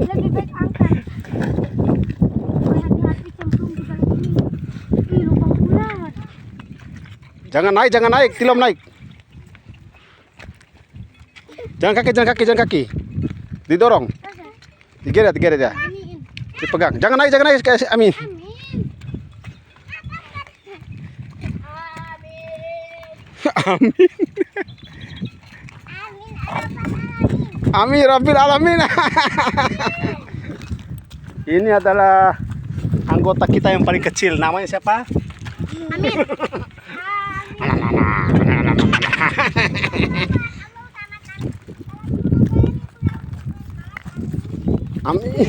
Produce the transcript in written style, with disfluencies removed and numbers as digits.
Lebih baik angkat. Hati-hati cemplung di dalam ini. Ih, lubang ular. Jangan naik, tilom naik. Jangan kaki. Didorong. Digeret ya. Iniin. Dipegang. Jangan naik kayak Amin. Amin. Amin. Amin Rabbil Alamin. Ini adalah anggota kita yang paling kecil. Namanya siapa? Amin. Amin.